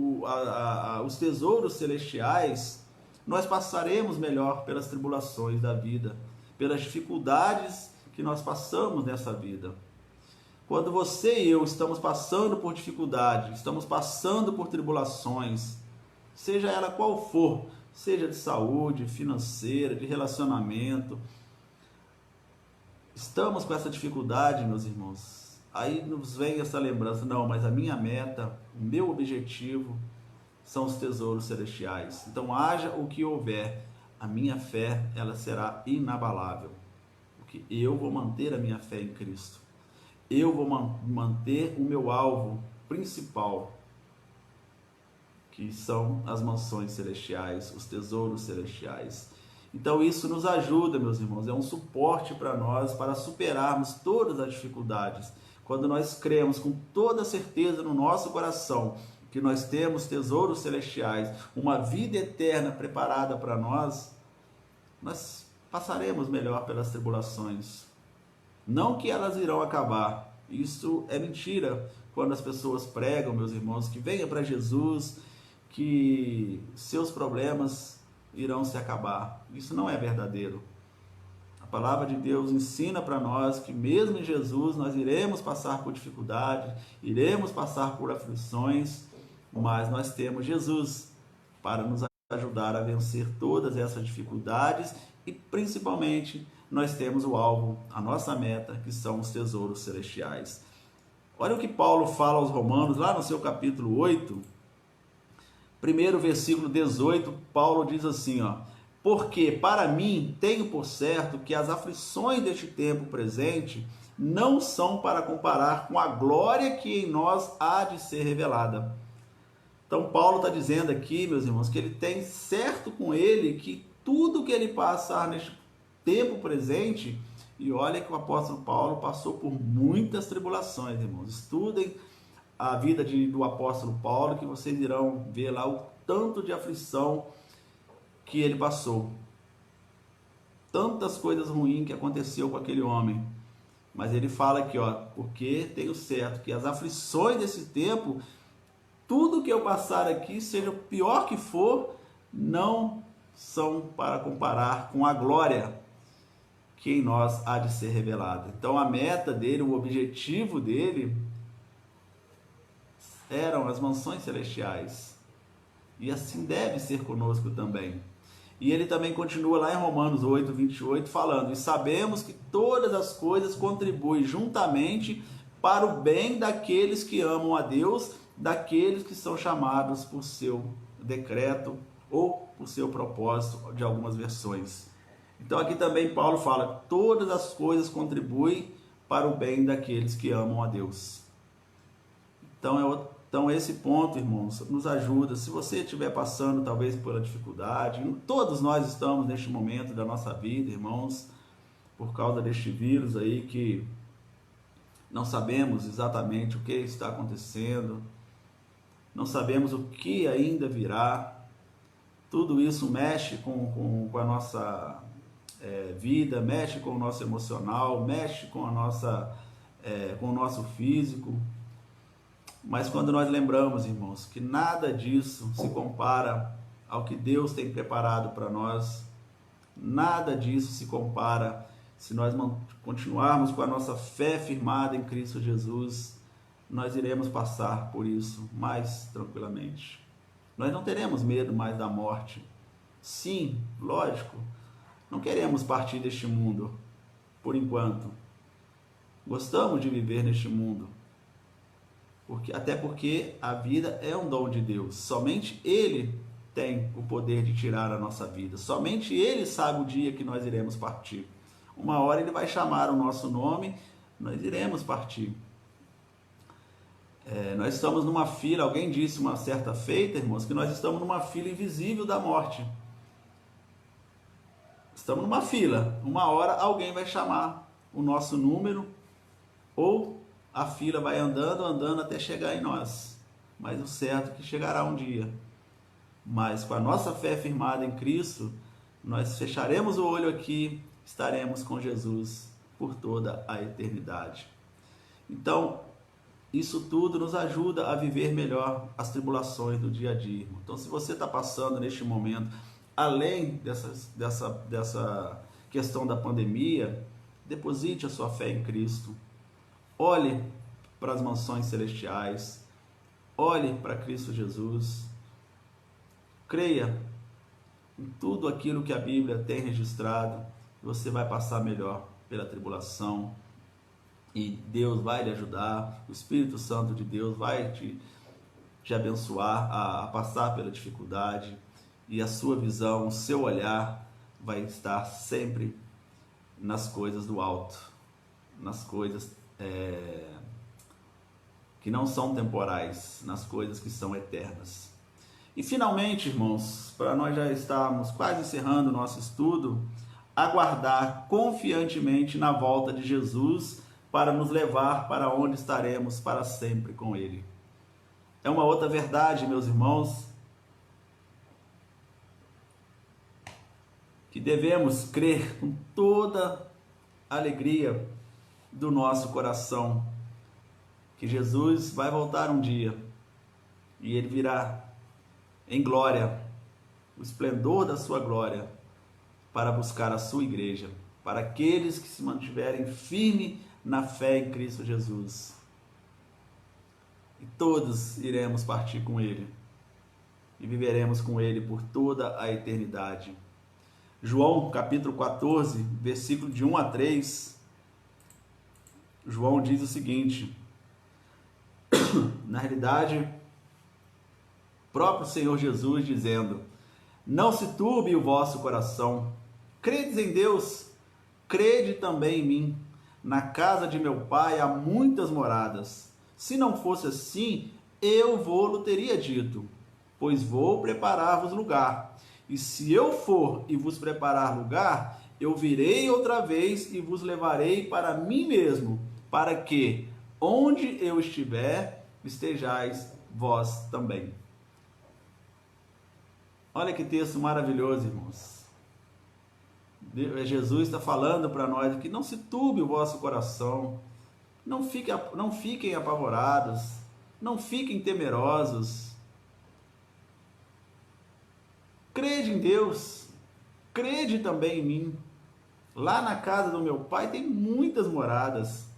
Speaker 2: os tesouros celestiais, nós passaremos melhor pelas tribulações da vida, pelas dificuldades que nós passamos nessa vida. Quando você e eu estamos passando por dificuldade, estamos passando por tribulações, seja ela qual for, seja de saúde, financeira, de relacionamento, estamos com essa dificuldade, meus irmãos, aí nos vem essa lembrança, não, mas a minha meta, o meu objetivo são os tesouros celestiais. Então, haja o que houver, a minha fé, ela será inabalável, porque eu vou manter a minha fé em Cristo, eu vou manter o meu alvo principal, que são as mansões celestiais, os tesouros celestiais. Então isso nos ajuda, meus irmãos, é um suporte para nós, para superarmos todas as dificuldades. Quando nós cremos com toda certeza no nosso coração que nós temos tesouros celestiais, uma vida eterna preparada para nós, nós passaremos melhor pelas tribulações. Não que elas irão acabar, isso é mentira quando as pessoas pregam, meus irmãos, que venha para Jesus, que seus problemas irão se acabar. Isso não é verdadeiro. A palavra de Deus ensina para nós que mesmo em Jesus nós iremos passar por dificuldade, iremos passar por aflições, mas nós temos Jesus para nos ajudar a vencer todas essas dificuldades e principalmente nós temos o alvo, a nossa meta, que são os tesouros celestiais. Olha o que Paulo fala aos Romanos, lá no seu capítulo 8, primeiro versículo 18, Paulo diz assim, ó, porque para mim tenho por certo que as aflições deste tempo presente não são para comparar com a glória que em nós há de ser revelada. Então Paulo está dizendo aqui, meus irmãos, que ele tem certo com ele que tudo que ele passar neste tempo presente, e olha que o apóstolo Paulo passou por muitas tribulações, irmãos, estudem a vida do apóstolo Paulo, que vocês irão ver lá o tanto de aflição que ele passou. Tantas coisas ruins que aconteceu com aquele homem. Mas ele fala aqui, ó, porque tenho certo que as aflições desse tempo, tudo que eu passar aqui, seja o pior que for, não são para comparar com a glória que em nós há de ser revelada. Então a meta dele, o objetivo dele, eram as mansões celestiais. E assim deve ser conosco também. E ele também continua lá em Romanos 8, 28, falando, e sabemos que todas as coisas contribuem juntamente para o bem daqueles que amam a Deus, daqueles que são chamados por seu decreto ou por seu propósito, de algumas versões. Então aqui também Paulo fala, todas as coisas contribuem para o bem daqueles que amam a Deus. Então esse ponto, irmãos, nos ajuda. Se você estiver passando talvez pela dificuldade, todos nós estamos neste momento da nossa vida, irmãos, por causa deste vírus aí que não sabemos exatamente o que está acontecendo, não sabemos o que ainda virá. Tudo isso mexe com a nossa vida, mexe com o nosso emocional, mexe com com o nosso físico. Mas quando nós lembramos, irmãos, que nada disso se compara ao que Deus tem preparado para nós, nada disso se compara se nós continuarmos com a nossa fé firmada em Cristo Jesus, nós iremos passar por isso mais tranquilamente. Nós não teremos medo mais da morte. Sim, lógico, não queremos partir deste mundo por enquanto. Gostamos de viver neste mundo. Até porque a vida é um dom de Deus. Somente Ele tem o poder de tirar a nossa vida. Somente Ele sabe o dia que nós iremos partir. Uma hora Ele vai chamar o nosso nome, nós iremos partir. Nós estamos numa fila, alguém disse uma certa feita, irmãos, que nós estamos numa fila invisível da morte. Estamos numa fila, uma hora alguém vai chamar o nosso número, ou a fila vai andando até chegar em nós. Mas o certo é que chegará um dia. Mas com a nossa fé firmada em Cristo, nós fecharemos o olho aqui, estaremos com Jesus por toda a eternidade. Então, isso tudo nos ajuda a viver melhor as tribulações do dia a dia. Então, se você está passando neste momento, além dessa questão da pandemia, deposite a sua fé em Cristo. Olhe para as mansões celestiais. Olhe para Cristo Jesus. Creia em tudo aquilo que a Bíblia tem registrado. Você vai passar melhor pela tribulação. E Deus vai lhe ajudar. O Espírito Santo de Deus vai te abençoar a passar pela dificuldade. E a sua visão, o seu olhar vai estar sempre nas coisas do alto. Nas coisas que não são temporais, nas coisas que são eternas. E finalmente, irmãos, para nós já estarmos quase encerrando o nosso estudo, aguardar confiantemente na volta de Jesus para nos levar para onde estaremos para sempre com Ele. É uma outra verdade, meus irmãos, que devemos crer com toda a alegria do nosso coração, que Jesus vai voltar um dia e Ele virá em glória, o esplendor da sua glória, para buscar a sua igreja, para aqueles que se mantiverem firmes na fé em Cristo Jesus. E todos iremos partir com Ele e viveremos com Ele por toda a eternidade. João capítulo 14, versículo de 1 a 3, João diz o seguinte: na realidade, próprio Senhor Jesus dizendo: não se turbe o vosso coração, credes em Deus, crede também em mim. Na casa de meu Pai há muitas moradas. Se não fosse assim, eu vou-lo teria dito, pois vou preparar-vos lugar. E se eu for e vos preparar lugar, eu virei outra vez e vos levarei para mim mesmo, para que, onde eu estiver, estejais vós também. Olha que texto maravilhoso, irmãos. Jesus está falando para nós que não se turbe o vosso coração, não fiquem apavorados, não fiquem temerosos. Crede em Deus, crede também em mim. Lá na casa do meu Pai tem muitas moradas,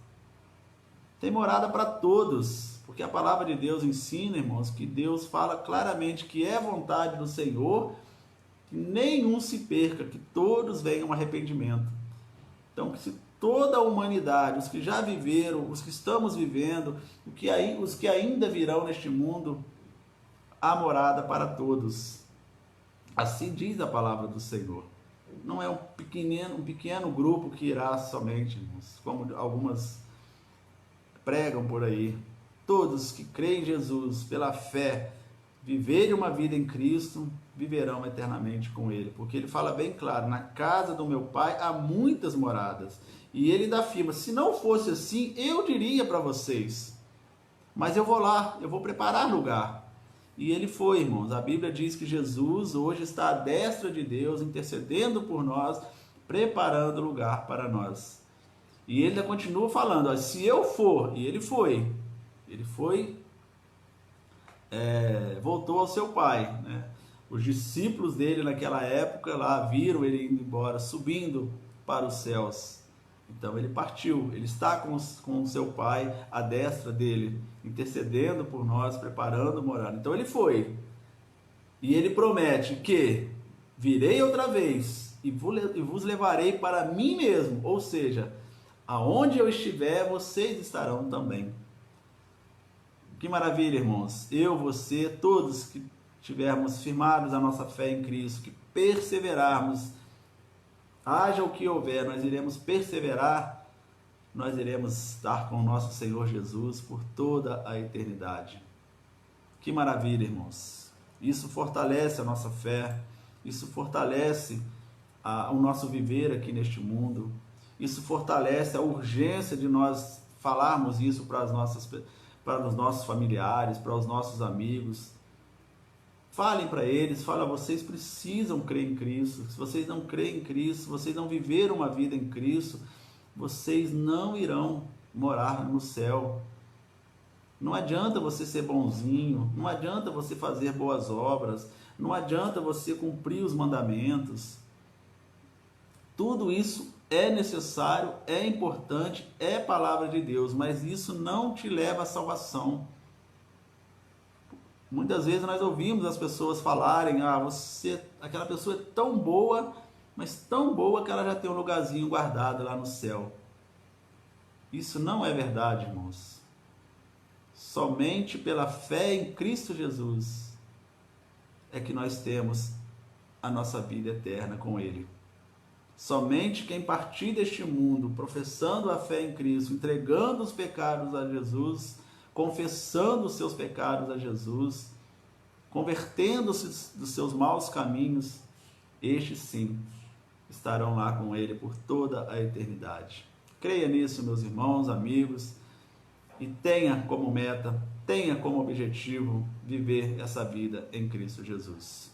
Speaker 2: tem morada para todos, porque a palavra de Deus ensina, irmãos, que Deus fala claramente que é vontade do Senhor que nenhum se perca, que todos venham ao arrependimento. Então, que se toda a humanidade, os que já viveram, os que estamos vivendo, os que ainda virão neste mundo, há morada para todos. Assim diz a palavra do Senhor. Não é pequeno grupo que irá somente, irmãos, como algumas pregam por aí. Todos que creem em Jesus pela fé, viverem uma vida em Cristo, viverão eternamente com Ele, porque Ele fala bem claro: na casa do meu Pai há muitas moradas, e Ele ainda afirma: se não fosse assim, eu diria para vocês, mas eu vou lá, eu vou preparar lugar. E Ele foi, irmãos. A Bíblia diz que Jesus hoje está à destra de Deus, intercedendo por nós, preparando lugar para nós. E Ele ainda continua falando: ó, se eu for, e Ele foi, voltou ao seu Pai, né? Os discípulos dele naquela época lá viram ele indo embora, subindo para os céus. Então ele partiu, ele está com o seu Pai à destra dele, intercedendo por nós, preparando morada. Então ele foi, e ele promete que virei outra vez e vos levarei para mim mesmo, ou seja, aonde eu estiver, vocês estarão também. Que maravilha, irmãos. Eu, você, todos que estivermos firmados a nossa fé em Cristo, que perseverarmos, haja o que houver, nós iremos perseverar, nós iremos estar com o nosso Senhor Jesus por toda a eternidade. Que maravilha, irmãos. Isso fortalece a nossa fé, isso fortalece o nosso viver aqui neste mundo, isso fortalece a urgência de nós falarmos isso para os nossos familiares, para os nossos amigos. Falem para eles, fala: vocês precisam crer em Cristo. Se vocês não creem em Cristo, se vocês não viveram uma vida em Cristo, vocês não irão morar no céu. Não adianta você ser bonzinho, não adianta você fazer boas obras, não adianta você cumprir os mandamentos. Tudo isso é necessário, é importante, é palavra de Deus, mas isso não te leva à salvação. Muitas vezes nós ouvimos as pessoas falarem: aquela pessoa é tão boa, mas tão boa que ela já tem um lugarzinho guardado lá no céu. Isso não é verdade, irmãos. Somente pela fé em Cristo Jesus é que nós temos a nossa vida eterna com Ele. Somente quem partir deste mundo professando a fé em Cristo, entregando os pecados a Jesus, confessando os seus pecados a Jesus, convertendo-se dos seus maus caminhos, estes sim estarão lá com Ele por toda a eternidade. Creia nisso, meus irmãos, amigos, e tenha como meta, tenha como objetivo viver essa vida em Cristo Jesus.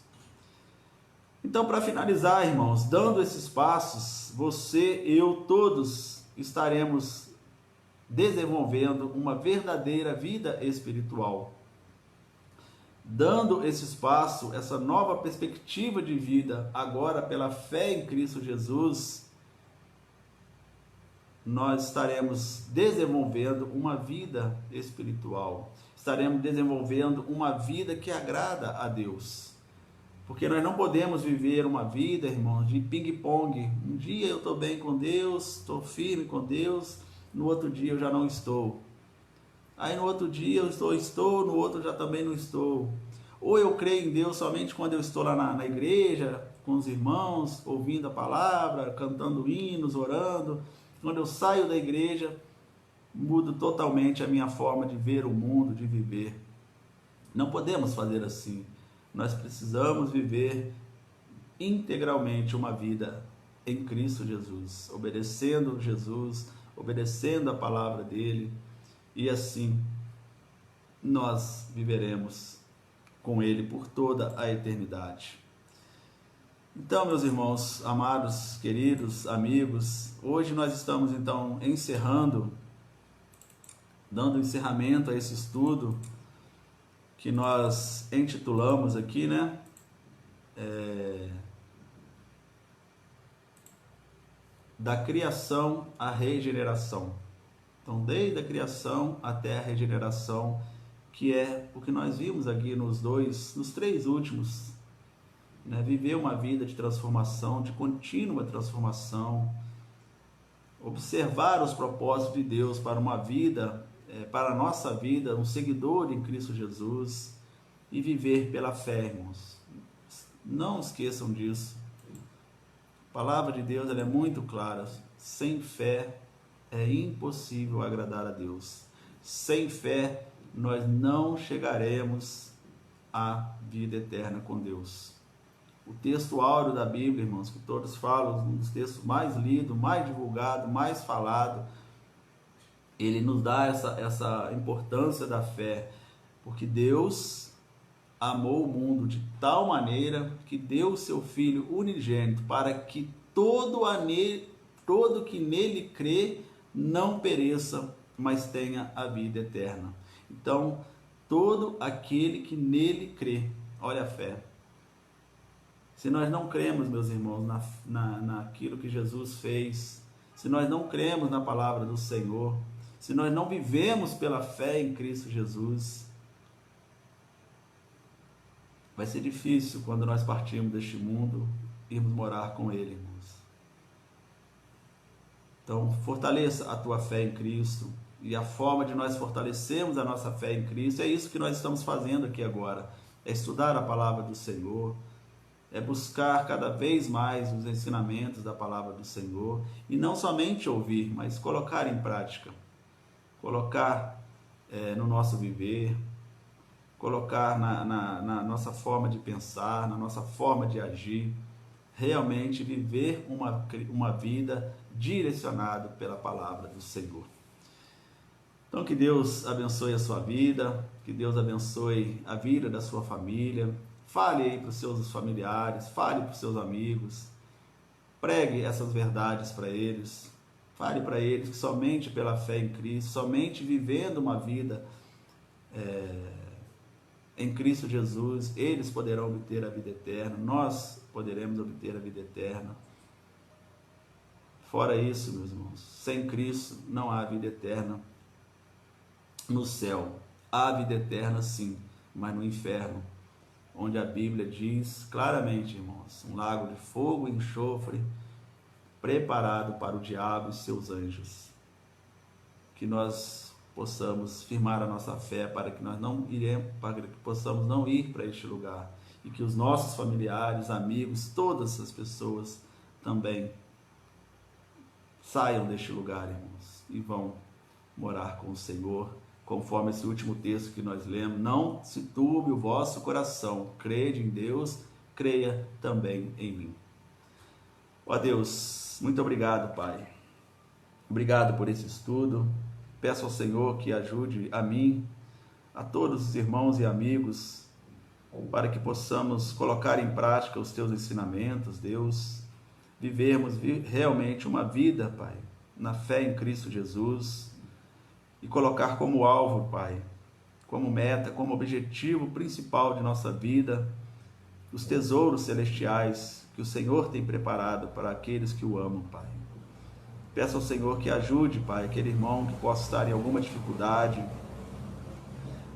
Speaker 2: Então, para finalizar, irmãos, dando esses passos, você, eu, todos estaremos desenvolvendo uma verdadeira vida espiritual. Dando esse espaço, essa nova perspectiva de vida, agora pela fé em Cristo Jesus, nós estaremos desenvolvendo uma vida espiritual. Estaremos desenvolvendo uma vida que agrada a Deus. Porque nós não podemos viver uma vida, irmãos, de ping-pong. Um dia eu estou bem com Deus, estou firme com Deus, no outro dia eu já não estou. Aí no outro dia eu estou, no outro já também não estou. Ou eu creio em Deus somente quando eu estou lá na igreja, com os irmãos, ouvindo a palavra, cantando hinos, orando. Quando eu saio da igreja, mudo totalmente a minha forma de ver o mundo, de viver. Não podemos fazer assim. Nós precisamos viver integralmente uma vida em Cristo Jesus, obedecendo Jesus, obedecendo a palavra dele, e assim nós viveremos com ele por toda a eternidade. Então, meus irmãos, amados, queridos, amigos, hoje nós estamos então encerrando, dando encerramento a esse estudo que nós intitulamos aqui, né? Da criação à regeneração. Então, desde a criação até a regeneração, que é o que nós vimos aqui nos três últimos, né? Viver uma vida de transformação, de contínua transformação, observar os propósitos de Deus para uma vida, para a nossa vida, um seguidor em Cristo Jesus, e viver pela fé, irmãos. Não esqueçam disso. A palavra de Deus ela é muito clara. Sem fé é impossível agradar a Deus. Sem fé nós não chegaremos à vida eterna com Deus. O texto áureo da Bíblia, irmãos, que todos falam, um dos textos mais lidos, mais divulgado, mais falado, ele nos dá essa importância da fé, porque Deus amou o mundo de tal maneira que deu o seu Filho unigênito para que todo que nele crê não pereça, mas tenha a vida eterna. Então, todo aquele que nele crê, olha a fé. Se nós não cremos, meus irmãos, naquilo que Jesus fez, se nós não cremos na palavra do Senhor, se nós não vivemos pela fé em Cristo Jesus, vai ser difícil quando nós partirmos deste mundo, irmos morar com Ele, irmãos. Então, fortaleça a tua fé em Cristo, e a forma de nós fortalecermos a nossa fé em Cristo, é isso que nós estamos fazendo aqui agora, é estudar a palavra do Senhor, é buscar cada vez mais os ensinamentos da palavra do Senhor, e não somente ouvir, mas colocar em prática, colocar no nosso viver, colocar na nossa forma de pensar, na nossa forma de agir, realmente viver uma vida direcionada pela palavra do Senhor. Então que Deus abençoe a sua vida, que Deus abençoe a vida da sua família. Fale aí para os seus familiares, fale para os seus amigos, pregue essas verdades para eles, fale para eles que somente pela fé em Cristo, somente vivendo uma vida em Cristo Jesus, eles poderão obter a vida eterna, nós poderemos obter a vida eterna. Fora isso, meus irmãos, sem Cristo não há vida eterna no céu. Há vida eterna sim, mas no inferno, onde a Bíblia diz claramente, irmãos, um lago de fogo e enxofre preparado para o diabo e seus anjos. Que nós possamos firmar a nossa fé para que possamos não ir para este lugar, e que os nossos familiares, amigos, todas essas pessoas também saiam deste lugar, irmãos, e vão morar com o Senhor, conforme esse último texto que nós lemos. Não se turbe o vosso coração, crede em Deus, creia também em mim. Ó Deus, muito obrigado, Pai. Obrigado por esse estudo. Peço ao Senhor que ajude a mim, a todos os irmãos e amigos, para que possamos colocar em prática os teus ensinamentos, Deus, vivermos realmente uma vida, Pai, na fé em Cristo Jesus, e colocar como alvo, Pai, como meta, como objetivo principal de nossa vida, os tesouros celestiais que o Senhor tem preparado para aqueles que o amam, Pai. Peço ao Senhor que ajude, Pai, aquele irmão que possa estar em alguma dificuldade,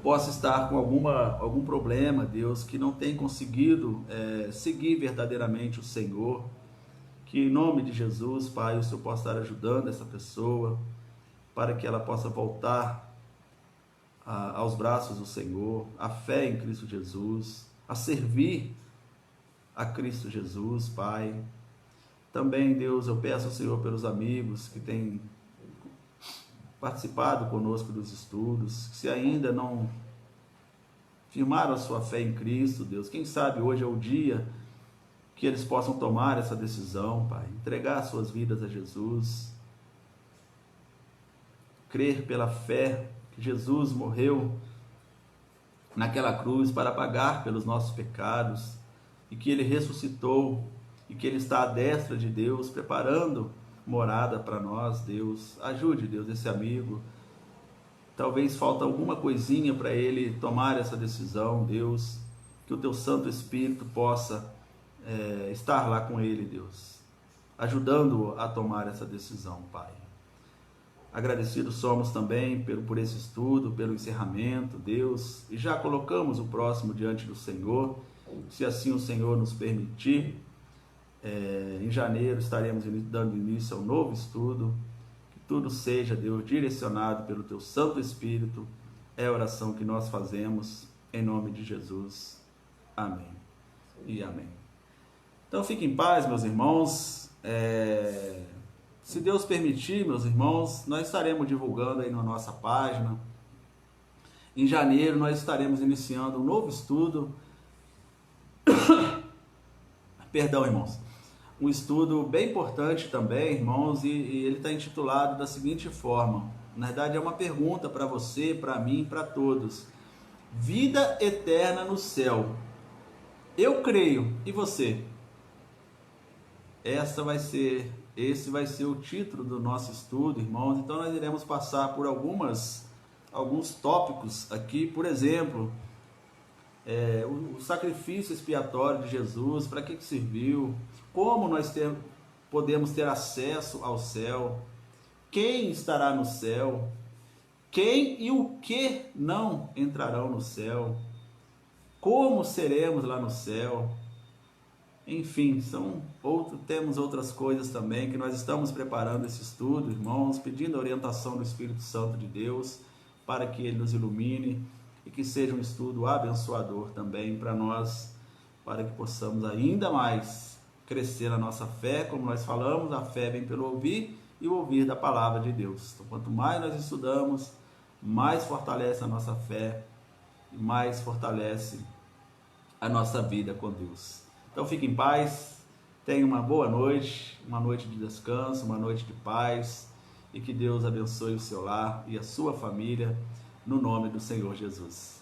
Speaker 2: possa estar com algum problema, Deus, que não tem conseguido seguir verdadeiramente o Senhor, que em nome de Jesus, Pai, o Senhor possa estar ajudando essa pessoa, para que ela possa voltar aos braços do Senhor, a fé em Cristo Jesus, a servir a Cristo Jesus, Pai. Também, Deus, eu peço ao Senhor pelos amigos que têm participado conosco dos estudos, que se ainda não firmaram a sua fé em Cristo, Deus, quem sabe hoje é o dia que eles possam tomar essa decisão, Pai, entregar suas vidas a Jesus, crer pela fé que Jesus morreu naquela cruz para pagar pelos nossos pecados, e que Ele ressuscitou, e que Ele está à destra de Deus, preparando morada para nós. Deus, ajude, Deus, esse amigo. Talvez falta alguma coisinha para ele tomar essa decisão, Deus, que o Teu Santo Espírito possa estar lá com ele, Deus, ajudando-o a tomar essa decisão, Pai. Agradecidos somos também por esse estudo, pelo encerramento, Deus, e já colocamos o próximo diante do Senhor, se assim o Senhor nos permitir. Em janeiro estaremos dando início ao novo estudo. Que tudo seja, Deus, direcionado pelo Teu Santo Espírito. É a oração que nós fazemos em nome de Jesus. Amém e amém. Então fiquem em paz, meus irmãos. Se Deus permitir, meus irmãos, nós estaremos divulgando aí na nossa página. Em janeiro nós estaremos iniciando um novo estudo. Perdão, irmãos. Um estudo bem importante também, irmãos, e ele está intitulado da seguinte forma. Na verdade é uma pergunta para você, para mim, para todos. Vida eterna no céu. Eu creio. E você? Esse vai ser o título do nosso estudo, irmãos. Então nós iremos passar por alguns tópicos aqui. Por exemplo, o sacrifício expiatório de Jesus, para que serviu? Como nós podemos ter acesso ao céu? Quem estará no céu? Quem e o que não entrarão no céu? Como seremos lá no céu? Enfim, temos outras coisas também que nós estamos preparando esse estudo, irmãos, pedindo a orientação do Espírito Santo de Deus para que Ele nos ilumine e que seja um estudo abençoador também para nós, para que possamos ainda mais crescer na nossa fé. Como nós falamos, a fé vem pelo ouvir e o ouvir da palavra de Deus. Então, quanto mais nós estudamos, mais fortalece a nossa fé e mais fortalece a nossa vida com Deus. Então fique em paz, tenha uma boa noite, uma noite de descanso, uma noite de paz, e que Deus abençoe o seu lar e a sua família, no nome do Senhor Jesus.